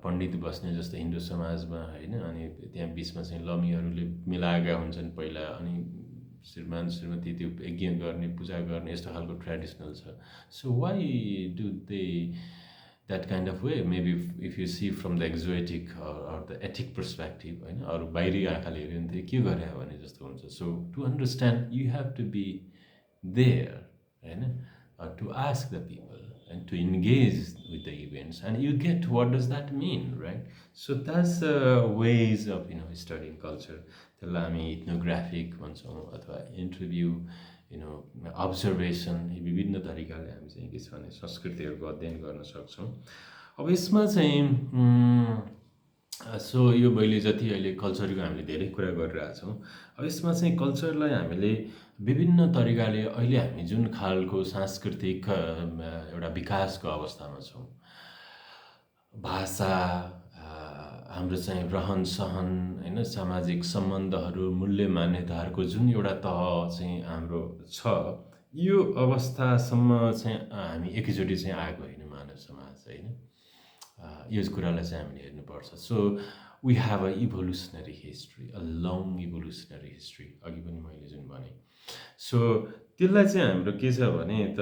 पण्डित बस्ने जस्तो हिन्दू समाजमा, होइन. अनि त्यहाँ बिचमा चाहिँ लमीहरूले मिलाएका हुन्छन् पहिला, अनि श्रीमान श्रीमती त्यो यज्ञ गर्ने, पूजा गर्ने, यस्तो खालको ट्रेडिसनल छ. So why do they that kind of way? Maybe if you see from the exotic or the ethic perspective, होइन, अरू बाहिरी आँखाले हेऱ्यो भने के गरे भने जस्तो हुन्छ. So to understand you have to be there, होइन, to ask the people and to engage with the events, and you get what does that mean, right? So that's ways of studying culture. त्यसलाई हामी ethnographic भन्छौँ अथवा इन्टरभ्यू, अब्जर्भेसन, विभिन्न तरिकाले हामी चाहिँ के छ भने संस्कृतिहरूको अध्ययन गर्न सक्छौँ. अब यसमा चाहिँ सो यो मैले जति अहिले कल्चरको हामीले धेरै कुरा गरिरहेछौँ, अब यसमा चाहिँ कल्चरलाई हामीले विभिन्न तरिकाले अहिले हामी जुन खालको सांस्कृतिक एउटा विकासको अवस्थामा छौँ, भाषा, हाम्रो चाहिँ रहन सहन, होइन, सामाजिक सम्बन्धहरू, मूल्य मान्यताहरूको जुन एउटा तह चाहिँ हाम्रो छ, यो अवस्थासम्म चाहिँ हामी एकैचोटि चाहिँ आएको होइन मानव समाज, होइन. यो कुरालाई चाहिँ हामीले हेर्नुपर्छ. So we have a evolutionary history, a long evolutionary history, अघि पनि मैले जुन भने. सो त्यसलाई चाहिँ हाम्रो के छ भने त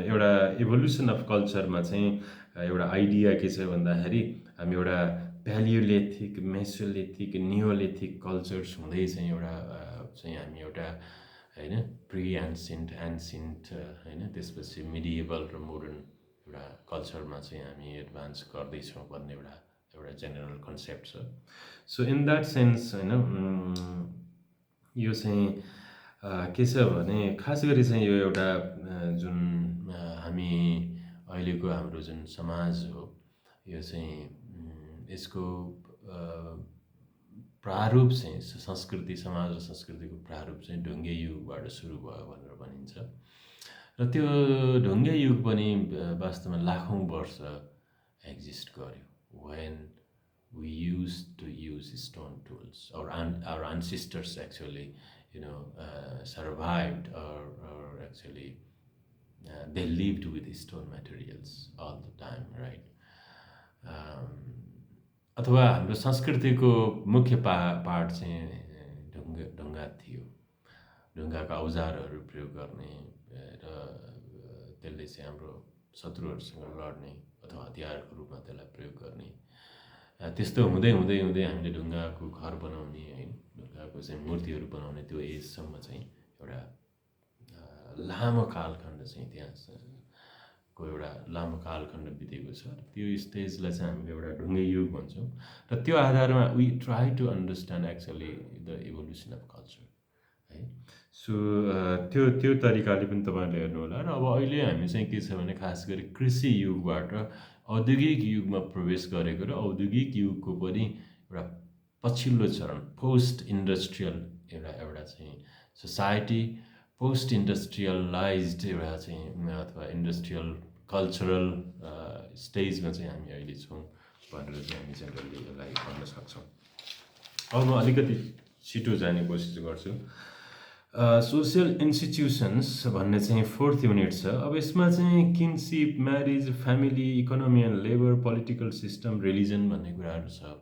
एउटा इभोल्युसन अफ कल्चरमा चाहिँ एउटा आइडिया के छ भन्दाखेरि हामी एउटा प्यालियोलिथिक, मेसोलिथिक, नियोलिथिक कल्चर्स हुँदै चाहिँ एउटा चाहिँ हामी एउटा, होइन, प्रि एन्सियन्ट, होइन, त्यसपछि मिडिएबल र मोडर्न एउटा कल्चरमा चाहिँ हामी एडभान्स गर्दैछौँ भन्ने एउटा जेनरल कन्सेप्ट छ. सो इन द्याट सेन्स, होइन, यो चाहिँ के छ भने खास गरी चाहिँ यो एउटा जुन हामी अहिलेको हाम्रो जुन समाज हो, यो चाहिँ यसको प्रारूप चाहिँ संस्कृति, समाज र संस्कृतिको प्रारूप चाहिँ ढुङ्गे युगबाट सुरु भयो भनेर भनिन्छ. र त्यो ढुङ्गे युग पनि वास्तवमा लाखौँ वर्ष एक्जिस्ट गर्यो. when we used to use stone tools, our ancestors actually survived or actually they lived with stone materials all the time, right? अथवा हाम्रो संस्कृतिको मुख्य पार्ट चाहिँ ढुङ्गा थियो. ढुङ्गाका औजारहरू प्रयोग गर्ने र त्यसले चाहिँ हाम्रो शत्रुहरूसँग लड्ने अथवा हतियारको रूपमा त्यसलाई प्रयोग गर्ने. त्यस्तो हुँदै हुँदै हुँदै हामीले ढुङ्गाको घर बनाउने, होइन, ढुङ्गाको चाहिँ मूर्तिहरू बनाउने त्यो एजसम्म चाहिँ एउटा लामो कालखण्ड चाहिँ त्यहाँ को एउटा लामो कालखण्ड बितेको छ. त्यो स्टेजलाई चाहिँ हामीले एउटा ढुङ्गे युग भन्छौँ. र त्यो आधारमा we try to understand actually the evolution of culture, है. सो त्यो तरिकाले पनि तपाईँहरूले हेर्नु होला. र अब अहिले हामी चाहिँ के छ भने खास गरी कृषि युगबाट औद्योगिक युगमा प्रवेश गरेको र औद्योगिक युगको पनि एउटा पछिल्लो चरण पोस्ट इन्डस्ट्रियल एउटा चाहिँ सोसाइटी, पोस्ट इन्डस्ट्रियलाइज्ड एउटा चाहिँ अथवा इन्डस्ट्रियल कल्चरल स्टेजमा चाहिँ हामी अहिले छौँ भनेर चाहिँ हामी जेनरली यसलाई भन्न सक्छौँ। अब म अलिकति छिटो जाने कोसिस गर्छु। सोसियल इन्स्टिट्युसन्स भन्ने चाहिँ 4th युनिट छ। अब यसमा चाहिँ kinship, marriage, family, economy and labour, political system, religion भन्ने कुराहरू छ।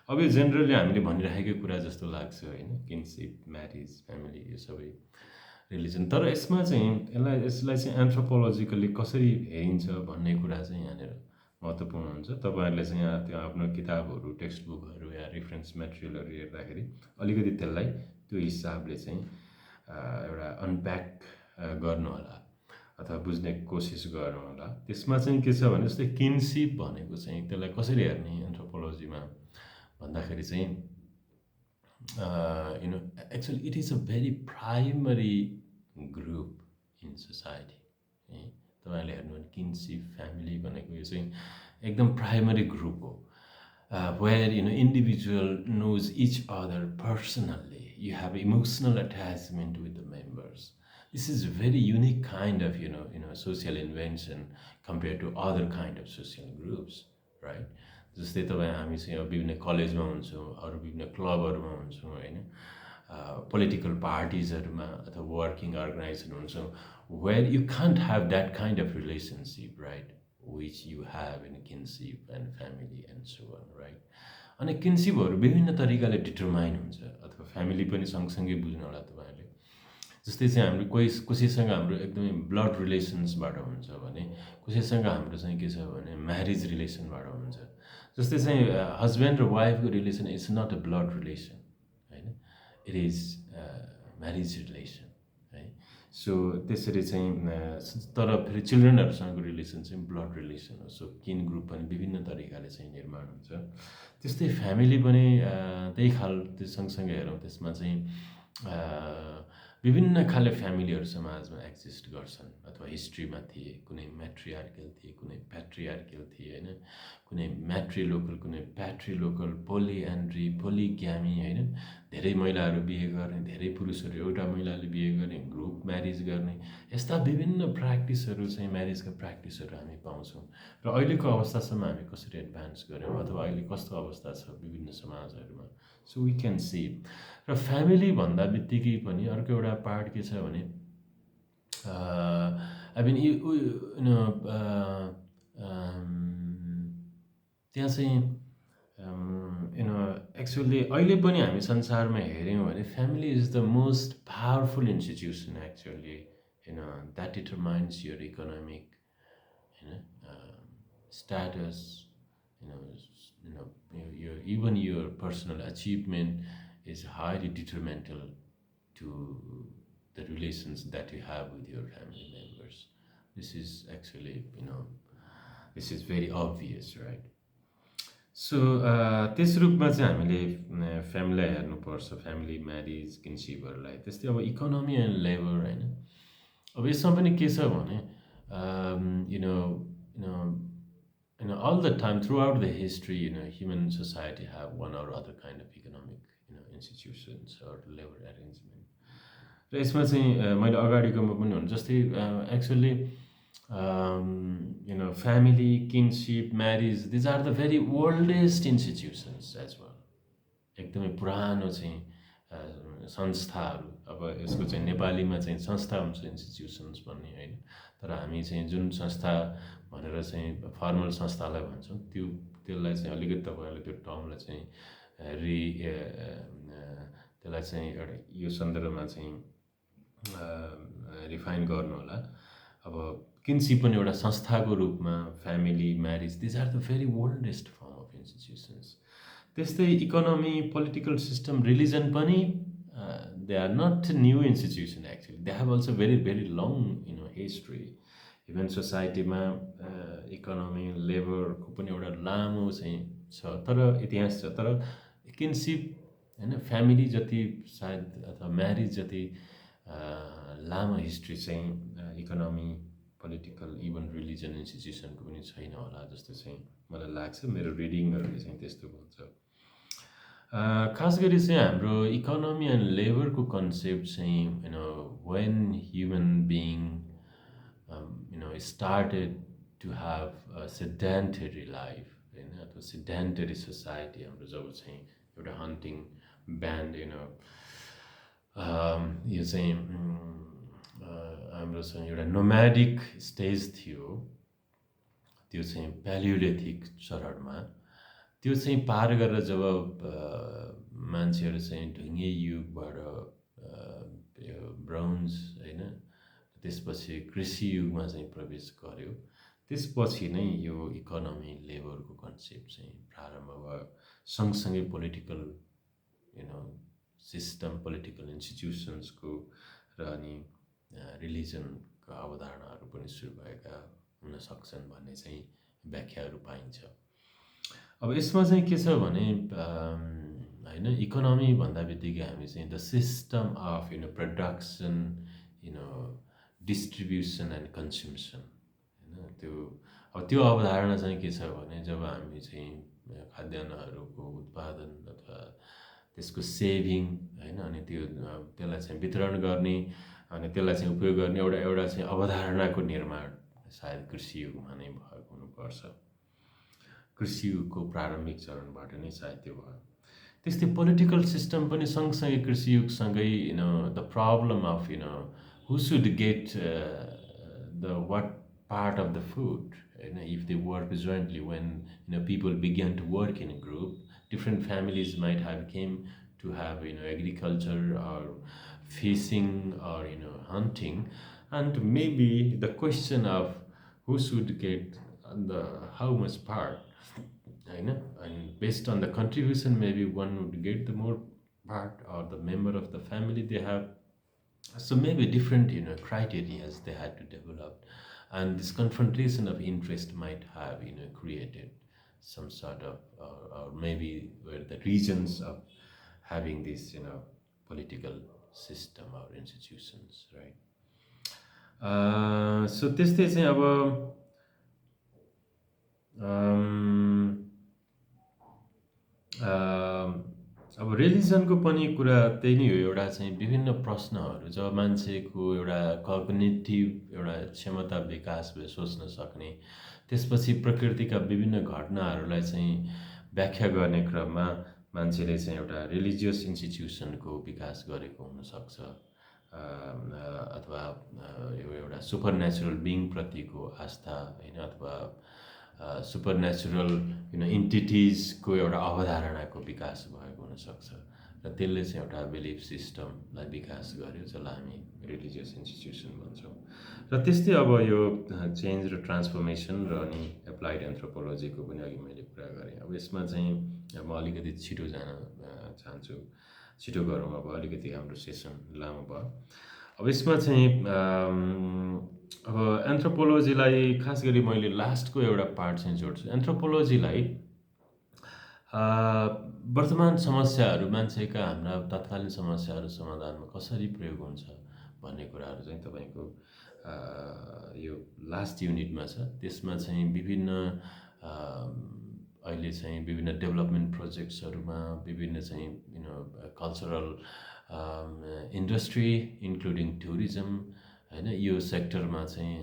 अब यो जेनरली हामीले भनिरहेकै कुरा जस्तो लाग्छ होइन, किनसिप, म्यारिज, फ्यामिली, यो सबै रिलिजन। तर यसमा चाहिँ यसलाई चाहिँ एन्थ्रोपोलोजिकली कसरी हेरिन्छ भन्ने कुरा चाहिँ यहाँनिर महत्त्वपूर्ण हुन्छ। तपाईँहरूले चाहिँ त्यो आफ्नो किताबहरू, टेक्स्ट बुकहरू या रेफरेन्स मेटेरियलहरू हेर्दाखेरि अलिकति त्यसलाई त्यो हिसाबले चाहिँ एउटा अनप्याक गर्नु होला अथवा बुझ्ने कोसिस गर्नु होला। त्यसमा चाहिँ के छ भने जस्तै किनसिप भनेको चाहिँ त्यसलाई कसरी हेर्ने एन्थ्रोपोलोजीमा भन्दाखेरि चाहिँ actually it is a very primary group in society है। तपाईँहरूले हेर्नु भने किनसिप, फ्यामिली भनेको यो चाहिँ एकदम प्राइमरी ग्रुप हो, where individual knows each other personally. You have emotional attachment with the members. This is a very unique kind of social invention compared to other kind of social groups, right? जस्तै तपाईँ हामी चाहिँ अब विभिन्न कलेजमा हुन्छौँ, अरू विभिन्न क्लबहरूमा हुन्छौँ होइन, पोलिटिकल पार्टिजहरूमा अथवा वर्किङ अर्गनाइजेसन हुन्छौँ, where you can't have that kind of relationship, right, which you have in kinship and family and so on, right? अनि किनसिपहरू विभिन्न तरिकाले डिटरमाइन हुन्छ, अथवा फ्यामिली पनि सँगसँगै बुझ्नु होला तपाईँहरूले। जस्तै चाहिँ हाम्रो कसैसँग हाम्रो एकदमै ब्लड रिलेसन्सबाट हुन्छ भने कसैसँग हाम्रो चाहिँ के छ भने म्यारिज रिलेसनबाट हुन्छ। जस्तै चाहिँ हस्बेन्ड र वाइफको relation it's not a blood relation होइन, इट इज म्यारिज रिलेसन है। सो त्यसरी चाहिँ तर फेरि चिल्ड्रेनहरूसँगको रिलेसन चाहिँ ब्लड रिलेसन हो। सो किन ग्रुप पनि विभिन्न तरिकाले चाहिँ निर्माण हुन्छ। त्यस्तै फ्यामिली पनि त्यही खाल त्यो सँगसँगै हेरौँ, त्यसमा चाहिँ विभिन्न खाले फ्यामिलीहरू समाजमा एक्जिस्ट गर्छन् अथवा हिस्ट्रीमा थिए। कुनै म्याट्रिआर्कल थिए, कुनै प्याट्रिआर्कल थिए होइन, कुनै म्याट्रिलोकल, कुनै प्याट्रिलोकल, पोलिएन्ड्री, पोलिग्यामी होइन, धेरै महिलाहरू बिहे गर्ने, धेरै पुरुषहरू एउटा महिलाले बिहे गर्ने, ग्रुप म्यारिज गर्ने, यस्ता विभिन्न प्र्याक्टिसहरू चाहिँ म्यारिजका प्र्याक्टिसहरू हामी पाउँछौँ। र अहिलेको अवस्थासम्म हामी कसरी एडभान्स गऱ्यौँ अथवा अहिले कस्तो अवस्था छ विभिन्न समाजहरूमा, सो वी क्यान सी। र फ्यामिली भन्दा बित्तिकै पनि अर्को एउटा पार्ट के छ भने आई मिन त्यहाँ चाहिँ एक्चुअली अहिले पनि हामी संसारमा हेऱ्यौँ भने family is the most powerful institution actually that determines your economic status, even your personal achievement is highly detrimental to the relations that you have with your family members. This is actually, this is very obvious, right? So त्यस रूपमा चाहिँ हामीले फ्यामिलीलाई हेर्नुपर्छ, फ्यामिली, म्यारिज, किनसिपहरूलाई। त्यस्तै अब इकोनोमी एन्ड लेबर होइन, अब यसमा पनि के छ भने all the time throughout the history, human society have one or other kind of economic, institutions or labor arrangement. र यसमा चाहिँ मैले अगाडिकोमा पनि भन्नु जस्तै actually family, kinship, marriage, these are the very oldest institutions as well. एकदमै पुरानो चाहिँ संस्थाहरू। अब यसको चाहिँ नेपालीमा चाहिँ संस्था हुन्छ इन्स्टिट्युसन्स भन्ने होइन, तर हामी चाहिँ जुन संस्था भनेर चाहिँ फर्मल संस्थालाई भन्छौँ त्यसलाई चाहिँ अलिकति तपाईँहरूले त्यो टर्मलाई चाहिँ त्यसलाई चाहिँ एउटा यो सन्दर्भमा चाहिँ रिफाइन गर्नु होला। अब किनसिप पनि एउटा संस्थाको रूपमा, family, marriage, these are the very oldest form of institutions. त्यस्तै इकोनोमी, पोलिटिकल सिस्टम, रिलिजन पनि they are not new institution actually, they have also very very long history. Human सोसाइटीमा इकोनोमी, लेबरको पनि एउटा लामो चाहिँ छ, तर इतिहास छ। तर किनसिप होइन, फ्यामिली जति सायद अथवा म्यारिज जति लामो हिस्ट्री चाहिँ इकोनोमी, पोलिटिकल, इभन रिलिजन इन्स्टिट्युसनको पनि छैन होला जस्तो चाहिँ मलाई लाग्छ। मेरो रिडिङहरूले चाहिँ त्यस्तो भन्छ। खास गरी चाहिँ हाम्रो इकोनोमी एन्ड लेबरको कन्सेप्ट चाहिँ when human being started to have a sedentary life होइन अथवा sedentary society हाम्रो जब चाहिँ एउटा हन्टिङ ब्यान्ड यो चाहिँ हाम्रो चाहिँ एउटा नोम्याडिक स्टेज थियो त्यो चाहिँ प्यालियोलिथिक चरणमा त्यो चाहिँ पार गरेर जब मान्छेहरू चाहिँ ढुङ्गे युगबाट ब्रोन्ज होइन त्यसपछि कृषि युगमा चाहिँ प्रवेश गर्यो त्यसपछि नै यो इकोनोमी लेबरको कन्सेप्ट चाहिँ प्रारम्भ भयो सँगसँगै पोलिटिकल सिस्टम पोलिटिकल इन्स्टिट्युसन्सको र अनि रिलिजनको अवधारणाहरू पनि सुरु भएका हुन सक्छन् भन्ने चाहिँ व्याख्याहरू पाइन्छ अब यसमा चाहिँ के छ भने होइन इकोनोमी भन्दा बित्तिकै हामी चाहिँ the system of production distribution and consumption होइन त्यो अवधारणा चाहिँ के छ भने जब हामी चाहिँ खाद्यान्नहरूको उत्पादन अथवा त्यसको सेभिङ होइन अनि त्यसलाई चाहिँ वितरण गर्ने अनि त्यसलाई चाहिँ उपयोग गर्ने एउटा चाहिँ अवधारणाको निर्माण सायद कृषि युगमा नै भएको हुनुपर्छ कृषि युगको प्रारम्भिक चरणबाट नै सायद त्यो भयो त्यस्तै पोलिटिकल सिस्टम पनि सँगसँगै कृषि युगसँगै the problem of who should get the what part of the food if they work jointly when people began to work in a group different families might have came to have agriculture or fishing or hunting and maybe the question of who should get the how much part and based on the contribution maybe one would get the more part or the member of the family they have so maybe different criteria they had to develop and this confrontation of interest might have created some sort of or maybe where the regions of having this political system or institutions right so त्यस्तै चाहिँ अब अब रिलिजनको पनि कुरा त्यही नै हो एउटा चाहिँ विभिन्न प्रश्नहरू जब मान्छेको एउटा कग्निटिभ एउटा क्षमता विकास भए सोच्न सक्ने त्यसपछि प्रकृतिका विभिन्न घटनाहरूलाई चाहिँ व्याख्या गर्ने क्रममा मान्छेले चाहिँ एउटा रिलिजियस इन्स्टिट्युसनको विकास गरेको हुनसक्छ अथवा एउटा सुपर नेचुरल बिङप्रतिको आस्था होइन अथवा सुपर नेचुरल इन्टिटिजको एउटा अवधारणाको विकास भएको हुनसक्छ र त्यसले चाहिँ एउटा बिलिफ सिस्टमलाई विकास गर्यो जसलाई हामी रिलिजियस इन्स्टिट्युसन भन्छौँ र त्यस्तै अब यो चेन्ज र ट्रान्सफर्मेसन र अनि एप्लाइड एन्थ्रोपोलोजीको पनि अघि मैले कुरा गरेँ अब यसमा चाहिँ म अलिकति छिटो जान चाहन्छु छिटो गरौँ अब अलिकति हाम्रो सेसन लामो भयो अब यसमा चाहिँ अब एन्थ्रोपोलोजीलाई खास गरी मैले लास्टको एउटा पार्ट चाहिँ जोड्छु एन्थ्रोपोलोजीलाई वर्तमान समस्याहरू मान्छेका हाम्रा तत्कालीन समस्याहरू समाधानमा कसरी प्रयोग हुन्छ भन्ने कुराहरू चाहिँ तपाईँको यो लास्ट युनिटमा छ त्यसमा चाहिँ विभिन्न अहिले चाहिँ विभिन्न डेभलपमेन्ट प्रोजेक्ट्सहरूमा विभिन्न चाहिँ कल्चरल इन्डस्ट्री इन्क्लुडिङ टुरिज्म होइन यो सेक्टरमा चाहिँ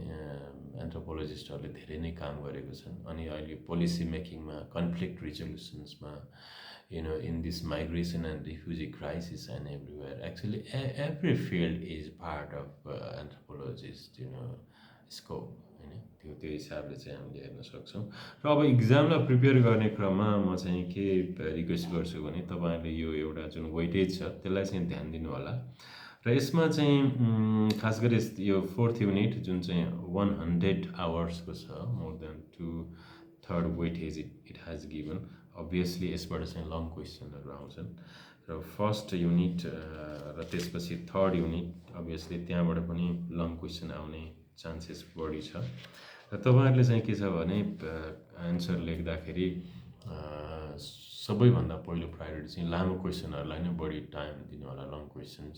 एन्थ्रोपोलोजिस्टहरूले धेरै नै काम गरेको छन् अनि अहिले पोलिसी मेकिङमा कन्फ्लिक्ट रिजोल्युसन्समा in this migration and refugee crisis and everywhere actually every field is part of anthropologist scope त्यो हिसाबले चाहिँ हामीले हेर्न सक्छौँ र अब इक्जामलाई प्रिपेयर गर्ने क्रममा म चाहिँ के रिक्वेस्ट गर्छु भने तपाईँहरूले यो एउटा जुन वेटेज छ त्यसलाई चाहिँ ध्यान दिनु होला र यसमा चाहिँ खास गरी यो 4th युनिट जुन चाहिँ 100 आवर्सको छ more than 2/3 weightage it has given obviously यसबाट चाहिँ लङ क्वेसनहरू आउँछन् र फर्स्ट युनिट र त्यसपछि 3rd युनिट अभियसली त्यहाँबाट पनि लङ क्वेसन आउने चान्सेस बढी छ र तपाईँहरूले चाहिँ के छ भने एन्सर लेख्दाखेरि सबैभन्दा पहिलो प्रायोरिटी चाहिँ लामो क्वेसनहरूलाई नै बढी टाइम दिनु होला लङ क्वेसन्स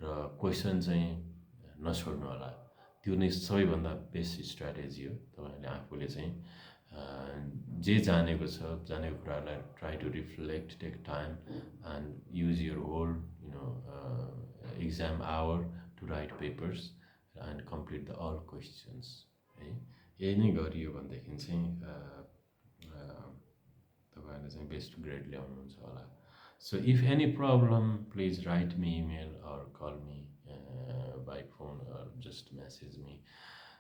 र क्वेसन चाहिँ नछोड्नु होला त्यो नै सबैभन्दा बेस्ट स्ट्राटेजी हो तपाईँहरूले आफूले चाहिँ जे जानेको छ जानेको कुराहरूलाई try to reflect take time and use your whole exam hour to write papers and complete the all questions है यही नै गरियो भनेदेखि चाहिँ तपाईँहरूले चाहिँ बेस्ट ग्रेड ल्याउनुहुन्छ होला. So if any problem, please write me email or call me by phone or just message me,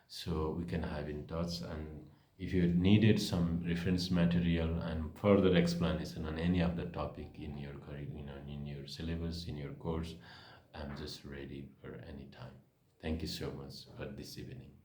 so we can have in touch. And if you needed some reference material and further explanation on any of the topic in your in your syllabus, in your course, I'm just ready for any time. Thank you so much for this evening.